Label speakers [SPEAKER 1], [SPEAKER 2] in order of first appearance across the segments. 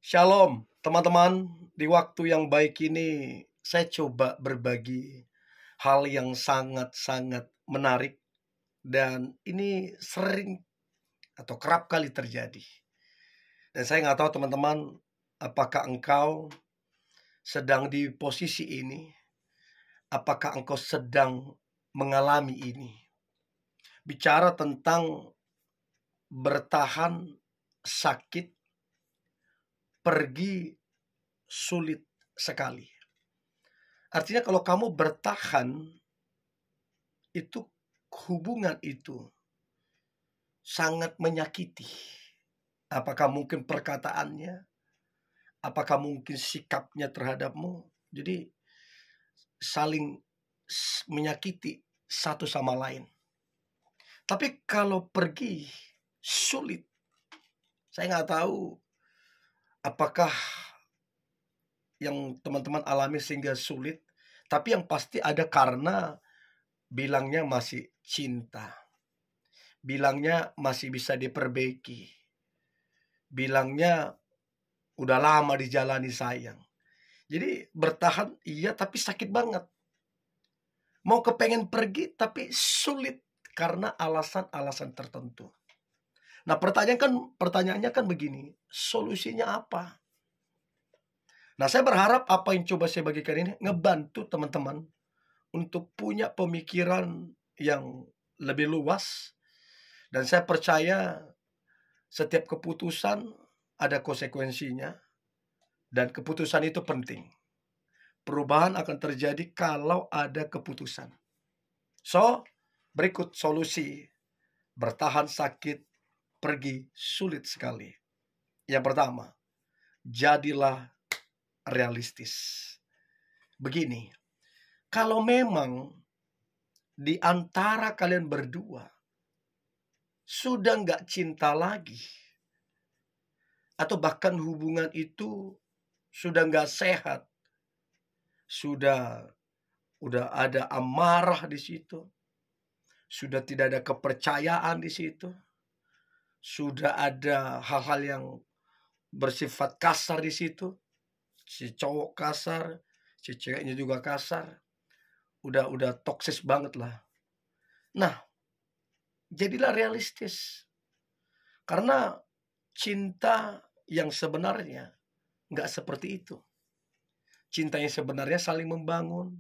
[SPEAKER 1] Shalom, teman-teman. Di waktu yang baik ini, saya coba berbagi hal yang sangat-sangat menarik, dan ini sering atau kerap kali terjadi. Dan saya nggak tahu teman-teman, apakah engkau sedang di posisi ini? Apakah engkau sedang mengalami ini? Bicara tentang bertahan sakit, pergi sulit sekali. Artinya kalau kamu bertahan, itu hubungan itu sangat menyakiti. Apakah mungkin perkataannya? Apakah mungkin sikapnya terhadapmu? Jadi saling menyakiti satu sama lain. Tapi kalau pergi sulit. Saya nggak tahu apakah yang teman-teman alami sehingga sulit. Tapi yang pasti ada karena bilangnya masih cinta. Bilangnya masih bisa diperbaiki. Bilangnya udah lama dijalani sayang. Jadi bertahan iya tapi sakit banget. Mau kepengen pergi tapi sulit karena alasan-alasan tertentu. Nah pertanyaannya kan begini, solusinya apa? Nah saya berharap apa yang coba saya bagikan ini ngebantu teman-teman untuk punya pemikiran yang lebih luas. Dan saya percaya setiap keputusan ada konsekuensinya. Dan keputusan itu penting. Perubahan akan terjadi kalau ada keputusan. So, berikut solusi bertahan sakit, pergi sulit sekali. Yang pertama, jadilah realistis. Begini, kalau memang di antara kalian berdua sudah nggak cinta lagi, atau bahkan hubungan itu sudah nggak sehat, udah ada amarah di situ, sudah tidak ada kepercayaan di situ, sudah ada hal-hal yang bersifat kasar di situ, si cowok kasar, si ceweknya juga kasar, udah toksis banget lah. Nah, jadilah realistis, karena cinta yang sebenarnya nggak seperti itu. Cinta yang sebenarnya saling membangun,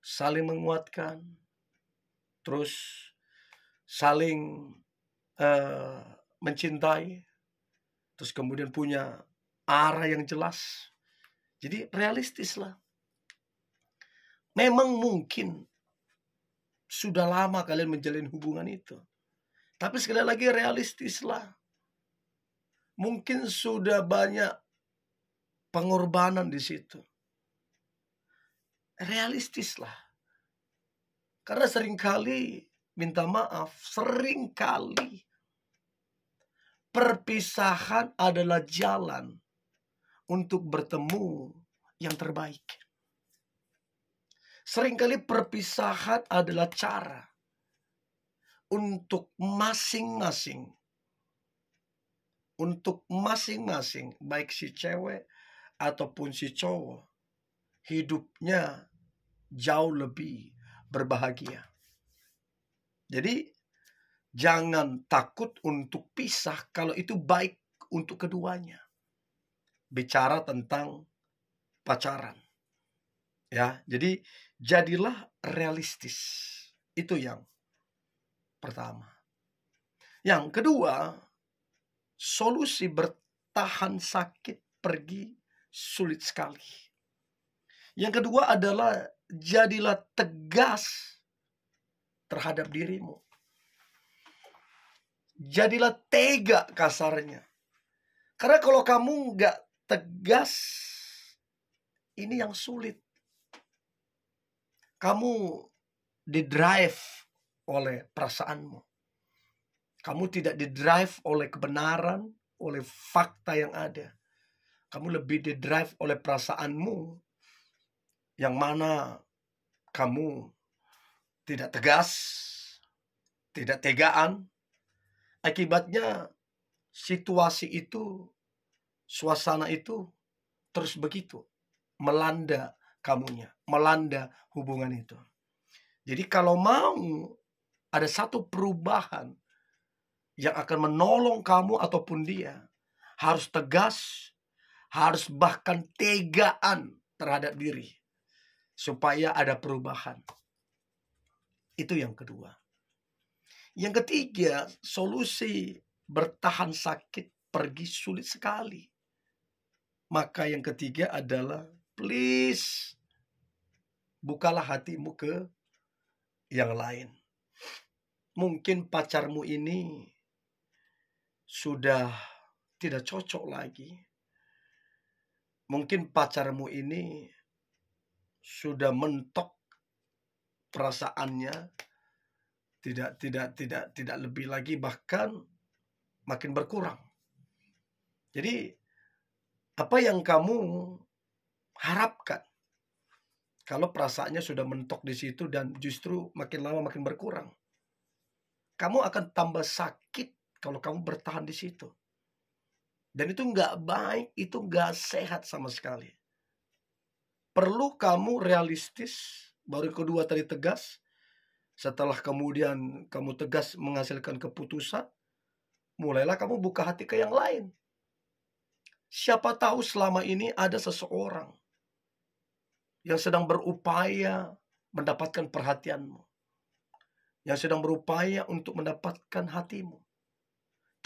[SPEAKER 1] saling menguatkan, terus saling mencintai, terus kemudian punya arah yang jelas. Jadi realistis lah. Memang mungkin sudah lama kalian menjalin hubungan itu, tapi sekali lagi realistis lah. Mungkin sudah banyak pengorbanan di situ. Realistis lah. Karena seringkali, minta maaf, seringkali perpisahan adalah jalan untuk bertemu yang terbaik. Seringkali perpisahan adalah cara untuk masing-masing, baik si cewek ataupun si cowok, hidupnya jauh lebih berbahagia. Jadi jangan takut untuk pisah kalau itu baik untuk keduanya. Bicara tentang pacaran. Ya, jadi jadilah realistis. Itu yang pertama. Yang kedua, solusi bertahan sakit pergi sulit sekali. Yang kedua adalah jadilah tegas terhadap dirimu. Jadilah tega kasarnya. Karena kalau kamu nggak tegas, ini yang sulit. Kamu didrive oleh perasaanmu. Kamu tidak didrive oleh kebenaran, oleh fakta yang ada. Kamu lebih didrive oleh perasaanmu, yang mana kamu tidak tegas, tidak tegaan. Akibatnya situasi itu suasana itu terus begitu melanda kamunya, melanda hubungan itu. Jadi kalau mau ada satu perubahan yang akan menolong kamu ataupun dia, harus tegas, harus bahkan tegaan terhadap diri supaya ada perubahan. Itu yang kedua. Yang ketiga, solusi bertahan sakit pergi sulit sekali. Maka yang ketiga adalah please bukalah hatimu ke yang lain. Mungkin pacarmu ini sudah tidak cocok lagi. Mungkin pacarmu ini sudah mentok perasaannya, tidak lebih lagi, bahkan makin berkurang. Jadi apa yang kamu harapkan kalau perasaannya sudah mentok di situ dan justru makin lama makin berkurang? Kamu akan tambah sakit kalau kamu bertahan di situ. Dan itu nggak baik, itu nggak sehat sama sekali. Perlu kamu realistis, baru kedua tadi tegas. Setelah kemudian kamu tegas menghasilkan keputusan, mulailah kamu buka hati ke yang lain. Siapa tahu selama ini ada seseorang yang sedang berupaya mendapatkan perhatianmu, yang sedang berupaya untuk mendapatkan hatimu.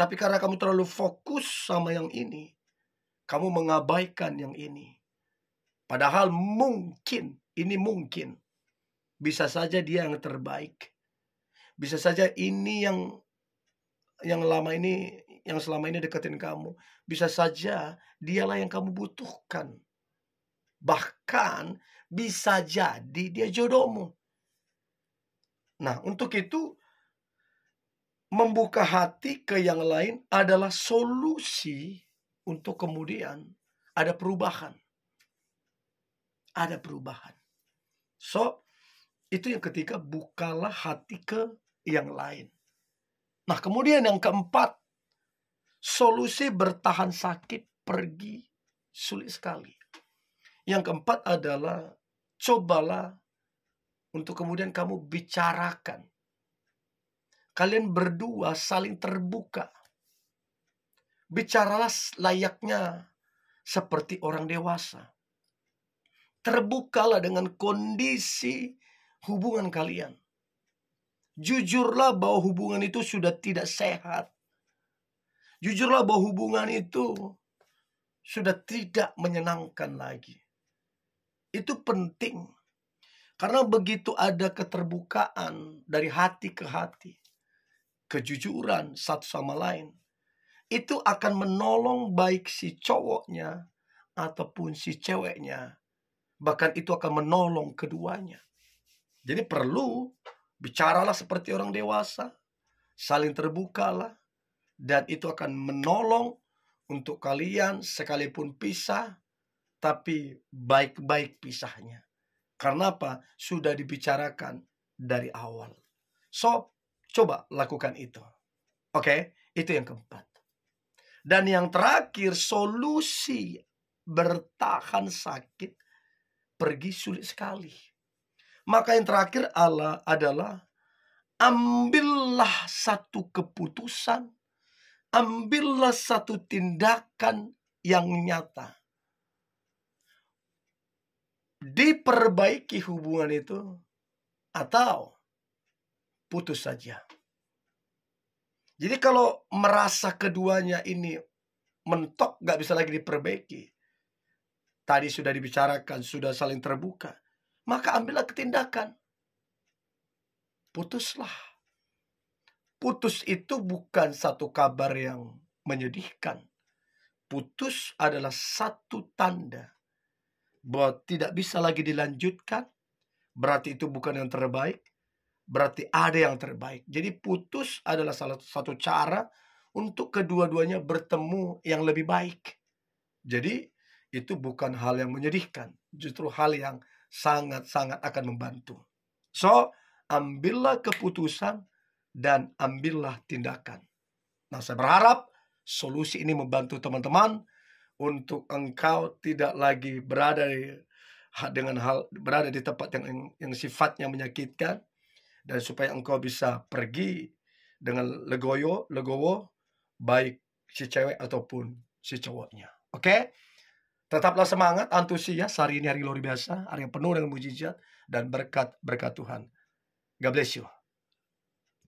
[SPEAKER 1] Tapi karena kamu terlalu fokus sama yang ini, kamu mengabaikan yang ini. Padahal mungkin, ini mungkin, bisa saja dia yang terbaik. Bisa saja ini yang selama ini deketin kamu. Bisa saja dialah yang kamu butuhkan. Bahkan bisa jadi dia jodohmu. Nah, untuk itu membuka hati ke yang lain adalah solusi untuk kemudian ada perubahan. Ada perubahan. So, itu yang ketiga, bukalah hati ke yang lain. Nah, kemudian yang keempat, solusi bertahan sakit pergi sulit sekali. Yang keempat adalah cobalah untuk kemudian kamu bicarakan. Kalian berdua saling terbuka. Bicaralah layaknya seperti orang dewasa. Terbukalah dengan kondisi hubungan kalian. Jujurlah bahwa hubungan itu sudah tidak sehat. Jujurlah bahwa hubungan itu sudah tidak menyenangkan lagi. Itu penting. Karena begitu ada keterbukaan dari hati ke hati, kejujuran satu sama lain, itu akan menolong baik si cowoknya ataupun si ceweknya. Bahkan itu akan menolong keduanya. Jadi perlu bicaralah seperti orang dewasa, saling terbukalah, dan itu akan menolong untuk kalian sekalipun pisah, tapi baik-baik pisahnya. Karena apa? Sudah dibicarakan dari awal. So, coba lakukan itu. Oke, itu yang keempat. Dan yang terakhir, solusi bertahan sakit pergi sulit sekali. Maka yang terakhir adalah ambillah satu keputusan, ambillah satu tindakan yang nyata. Diperbaiki hubungan itu atau putus saja. Jadi kalau merasa keduanya ini mentok, gak bisa lagi diperbaiki, tadi sudah dibicarakan, sudah saling terbuka, maka ambillah tindakan. Putuslah. Putus itu bukan satu kabar yang menyedihkan. Putus adalah satu tanda bahwa tidak bisa lagi dilanjutkan. Berarti itu bukan yang terbaik. Berarti ada yang terbaik. Jadi putus adalah salah satu cara untuk kedua-duanya bertemu yang lebih baik. Jadi itu bukan hal yang menyedihkan. Justru hal yang sangat-sangat akan membantu. So, ambillah keputusan dan ambillah tindakan. Nah, saya berharap solusi ini membantu teman-teman untuk engkau tidak lagi berada berada di tempat yang sifatnya menyakitkan, dan supaya engkau bisa pergi dengan legowo, baik si cewek ataupun si cowoknya. Oke? Tetaplah semangat, antusias. Hari ini hari luar biasa, hari yang penuh dengan mujizat dan berkat Tuhan. God bless you.